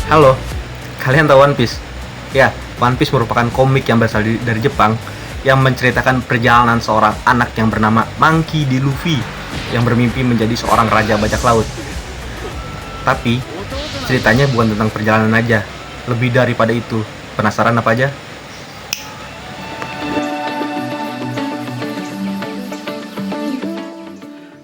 Halo, kalian tahu One Piece? Ya, One Piece merupakan komik yang berasal dari Jepang yang menceritakan perjalanan seorang anak yang bernama Monkey D. Luffy yang bermimpi menjadi seorang raja bajak laut. Tapi, ceritanya bukan tentang perjalanan aja, lebih daripada itu. Penasaran apa aja?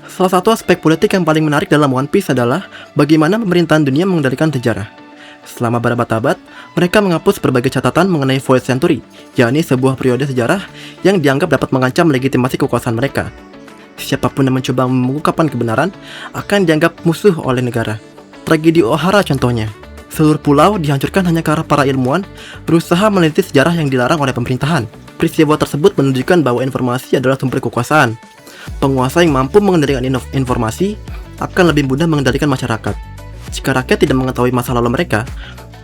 Salah satu aspek politik yang paling menarik dalam One Piece adalah bagaimana pemerintahan dunia mengendalikan sejarah. Selama berabad-abad, mereka menghapus berbagai catatan mengenai Void Century, yakni sebuah periode sejarah yang dianggap dapat mengancam legitimasi kekuasaan mereka. Siapapun yang mencoba mengungkapkan kebenaran akan dianggap musuh oleh negara. Tragedi Ohara contohnya. Seluruh pulau dihancurkan hanya karena para ilmuwan berusaha meneliti sejarah yang dilarang oleh pemerintahan. Peristiwa tersebut menunjukkan bahwa informasi adalah sumber kekuasaan. Penguasa yang mampu mengendalikan informasi akan lebih mudah mengendalikan masyarakat. Jika rakyat tidak mengetahui masa lalu mereka,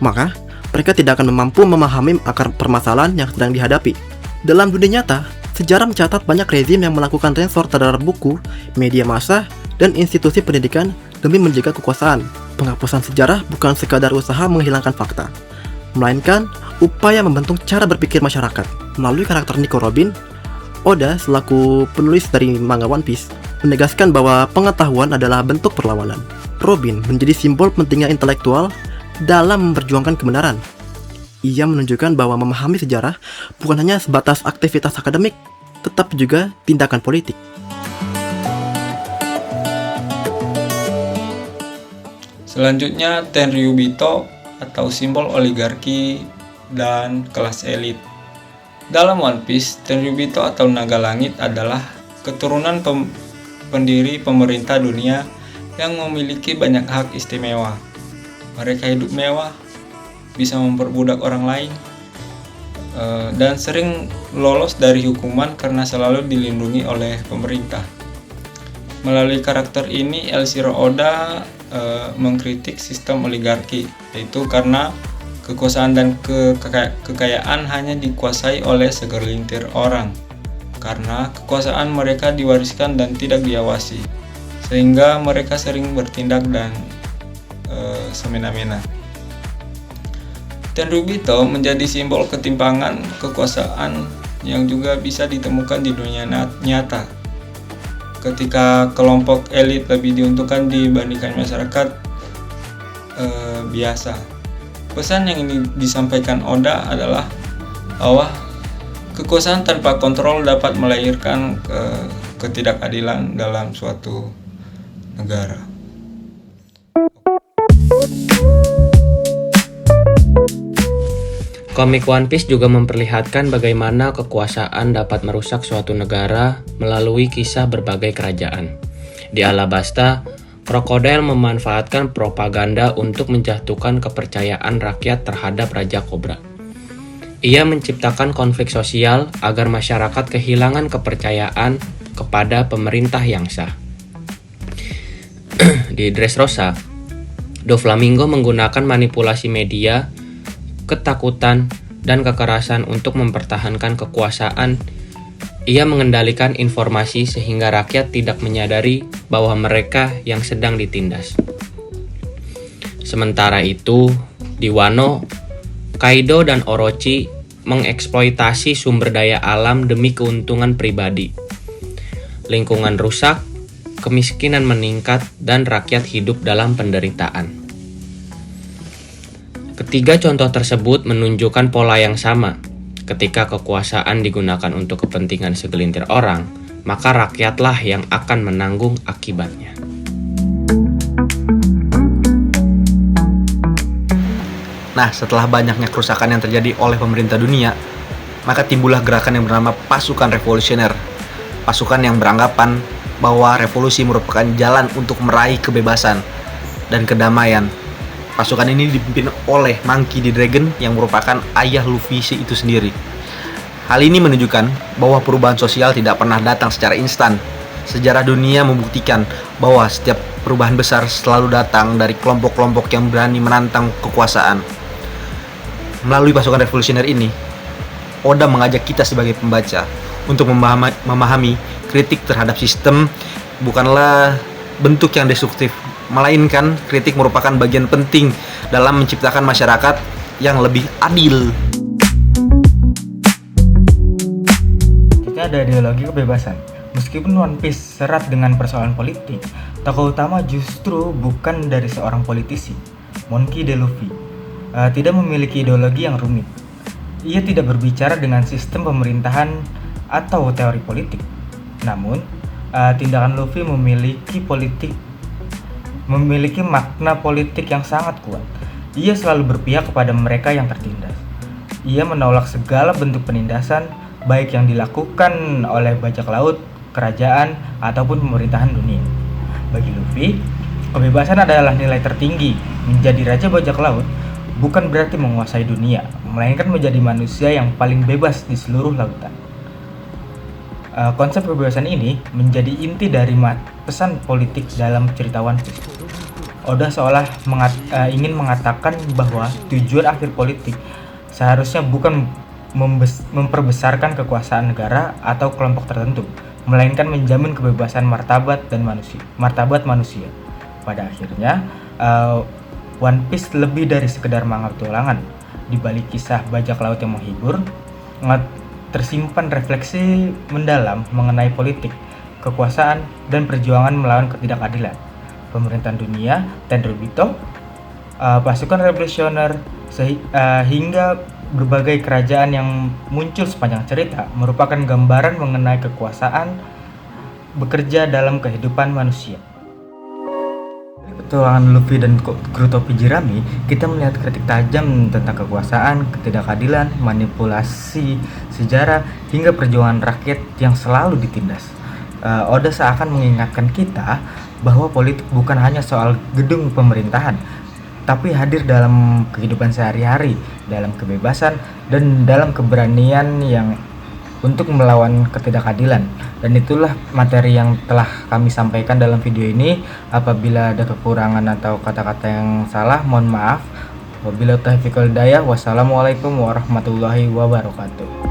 maka mereka tidak akan mampu memahami akar permasalahan yang sedang dihadapi. Dalam dunia nyata, sejarah mencatat banyak rezim yang melakukan sensor terhadap buku, media massa, dan institusi pendidikan demi menjaga kekuasaan. Penghapusan sejarah bukan sekadar usaha menghilangkan fakta, melainkan upaya membentuk cara berpikir masyarakat. Melalui karakter Nico Robin, Oda selaku penulis dari manga One Piece menegaskan bahwa pengetahuan adalah bentuk perlawanan. Robin menjadi simbol pentingnya intelektual dalam memperjuangkan kebenaran. Ia menunjukkan bahwa memahami sejarah bukan hanya sebatas aktivitas akademik, tetapi juga tindakan politik. Selanjutnya, Tenryubito atau simbol oligarki dan kelas elit. Dalam One Piece, Tenryubito atau Naga Langit adalah keturunan pendiri pemerintah dunia yang memiliki banyak hak istimewa. Mereka hidup mewah, bisa memperbudak orang lain, dan sering lolos dari hukuman karena selalu dilindungi oleh pemerintah. Melalui karakter ini, Eiichiro Oda mengkritik sistem oligarki, yaitu karena kekuasaan dan kekayaan hanya dikuasai oleh segelintir orang, karena kekuasaan mereka diwariskan dan tidak diawasi, sehingga mereka sering bertindak dan semena-mena. Tenryubito menjadi simbol ketimpangan kekuasaan yang juga bisa ditemukan di dunia nyata. Ketika kelompok elit lebih diuntungkan dibandingkan masyarakat biasa. Pesan yang ini disampaikan Oda adalah bahwa kekuasaan tanpa kontrol dapat melahirkan ketidakadilan dalam suatu negara. Komik One Piece juga memperlihatkan bagaimana kekuasaan dapat merusak suatu negara melalui kisah berbagai kerajaan. Di Alabasta, Crocodile memanfaatkan propaganda untuk menjatuhkan kepercayaan rakyat terhadap Raja Cobra. Ia menciptakan konflik sosial agar masyarakat kehilangan kepercayaan kepada pemerintah yang sah. Di Dressrosa, Doflamingo menggunakan manipulasi media, ketakutan, dan kekerasan untuk mempertahankan kekuasaan. Ia mengendalikan informasi sehingga rakyat tidak menyadari bahwa mereka yang sedang ditindas. Sementara itu, di Wano, Kaido dan Orochi mengeksploitasi sumber daya alam demi keuntungan pribadi. Lingkungan rusak, kemiskinan meningkat, dan rakyat hidup dalam penderitaan. Ketiga contoh tersebut menunjukkan pola yang sama. Ketika kekuasaan digunakan untuk kepentingan segelintir orang, maka rakyatlah yang akan menanggung akibatnya. Nah, setelah banyaknya kerusakan yang terjadi oleh pemerintah dunia, maka timbullah gerakan yang bernama Pasukan Revolusioner. Pasukan yang beranggapan bahwa revolusi merupakan jalan untuk meraih kebebasan dan kedamaian. Pasukan ini dipimpin oleh Monkey D. Dragon yang merupakan ayah Luffy itu sendiri. Hal ini menunjukkan bahwa perubahan sosial tidak pernah datang secara instan. Sejarah dunia membuktikan bahwa setiap perubahan besar selalu datang dari kelompok-kelompok yang berani menantang kekuasaan. Melalui pasukan revolusioner ini, Oda mengajak kita sebagai pembaca untuk memahami kritik terhadap sistem bukanlah bentuk yang destruktif, melainkan kritik merupakan bagian penting dalam menciptakan masyarakat yang lebih adil. Kita ada ideologi kebebasan. Meskipun One Piece serat dengan persoalan politik, tokoh utama justru bukan dari seorang politisi, Monkey D. Luffy. Tidak memiliki ideologi yang rumit. Ia tidak berbicara dengan sistem pemerintahan atau teori politik. Namun, tindakan Luffy memiliki makna politik yang sangat kuat. Ia selalu berpihak kepada mereka yang tertindas. Ia menolak segala bentuk penindasan, baik yang dilakukan oleh bajak laut, kerajaan, ataupun pemerintahan dunia. Bagi Luffy, kebebasan adalah nilai tertinggi. Menjadi raja bajak laut bukan berarti menguasai dunia, melainkan menjadi manusia yang paling bebas di seluruh lautan. Konsep kebebasan ini menjadi inti dari pesan politik dalam cerita One Piece. Oda seolah ingin mengatakan bahwa tujuan akhir politik seharusnya bukan memperbesarkan kekuasaan negara atau kelompok tertentu, melainkan menjamin kebebasan martabat manusia. Pada akhirnya, One Piece lebih dari sekedar manga petualangan. Di balik kisah bajak laut yang menghibur, tersimpan refleksi mendalam mengenai politik, kekuasaan, dan perjuangan melawan ketidakadilan. Pemerintahan dunia, Tenryubito, pasukan revolusioner, hingga berbagai kerajaan yang muncul sepanjang cerita merupakan gambaran mengenai kekuasaan bekerja dalam kehidupan manusia. Dari petualangan Luffy dan kru topi jerami, kita melihat kritik tajam tentang kekuasaan, ketidakadilan, manipulasi sejarah, hingga perjuangan rakyat yang selalu ditindas. Oda seakan mengingatkan kita bahwa politik bukan hanya soal gedung pemerintahan, tapi hadir dalam kehidupan sehari-hari, dalam kebebasan, dan dalam keberanian yang untuk melawan ketidakadilan. Dan itulah materi yang telah kami sampaikan dalam video ini. Apabila ada kekurangan atau kata-kata yang salah, mohon maaf. Wabillahi taufiq wal hidayah. Wassalamualaikum warahmatullahi wabarakatuh.